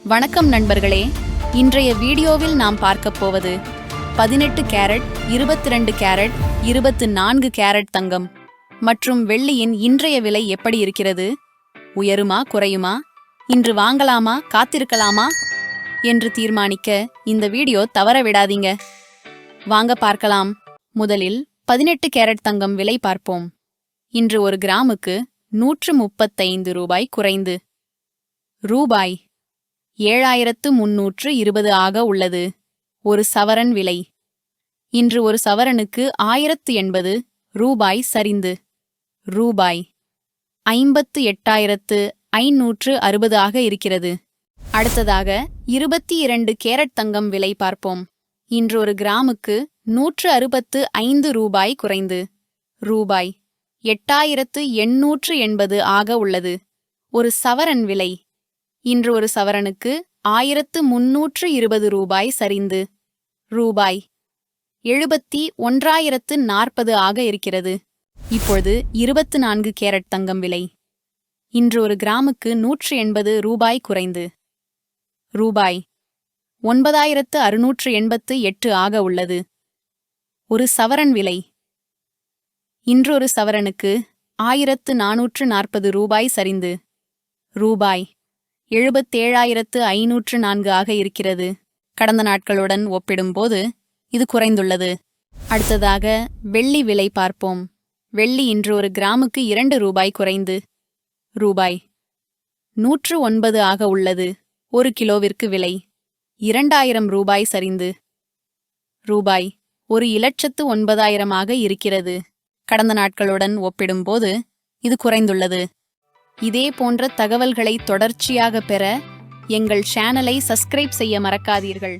வணக்கம் நண்பர்களே, இன்றைய வீடியோவில் நாம் பார்க்கப் போவது 18 கேரட், 22 கேரட், 24 கேரட் தங்கம் மற்றும் வெள்ளியின் இன்றைய விலை எப்படி இருக்கிறது? உயருமா குறையுமா? இன்று வாங்கலாமா காத்திருக்கலாமா என்று தீர்மானிக்க இந்த வீடியோ தவற விடாதீங்க. வாங்க பார்க்கலாம். முதலில் 18 கேரட் தங்கம் விலை பார்ப்போம். இன்று ஒரு கிராமுக்கு 135 ரூபாய் குறைந்து ரூபாய் 7320 ஆக உள்ளது. ஒரு சவரன் விலை இன்று ஒரு சவரனுக்கு 1080 ரூபாய் சரிந்து ரூபாய் 58,560 ஆக இருக்கிறது. அடுத்ததாக 22 கேரட் தங்கம் விலை பார்ப்போம். இன்று ஒரு கிராமுக்கு 165 ரூபாய் குறைந்து ரூபாய் 8,880 ஆக உள்ளது. ஒரு சவரன் விலை இன்று ஒரு சவரனுக்கு 1,320 ரூபாய் சரிந்து ரூபாய் 71,040 ஆக இருக்கிறது. இப்பொழுது 24 கேரட் தங்கம் விலை இன்று ஒரு கிராமுக்கு 180 ரூபாய் குறைந்து ரூபாய் 9,688 ஆக உள்ளது. ஒரு சவரன் விலை இன்று ஒரு சவரனுக்கு 1,440 ரூபாய் சரிந்து ரூபாய் 77,504 ஆக இருக்கிறது. கடந்த நாட்களுடன் ஒப்பிடும்போது இது குறைந்துள்ளது. அடுத்ததாக வெள்ளி விலை பார்ப்போம். வெள்ளி இன்று ஒரு கிராமுக்கு 2 ரூபாய் குறைந்து ரூபாய் 109 ஆக உள்ளது. ஒரு கிலோவிற்கு விலை 2,000 ரூபாய் சரிந்து ரூபாய் 1,09,000 ஆக இருக்கிறது. கடந்த நாட்களுடன் ஒப்பிடும்போது இது குறைந்துள்ளது. இதே போன்ற தகவல்களை தொடர்ச்சியாக பெற எங்கள் சேனலை சப்ஸ்கிரைப் செய்ய மறக்காதீர்கள்.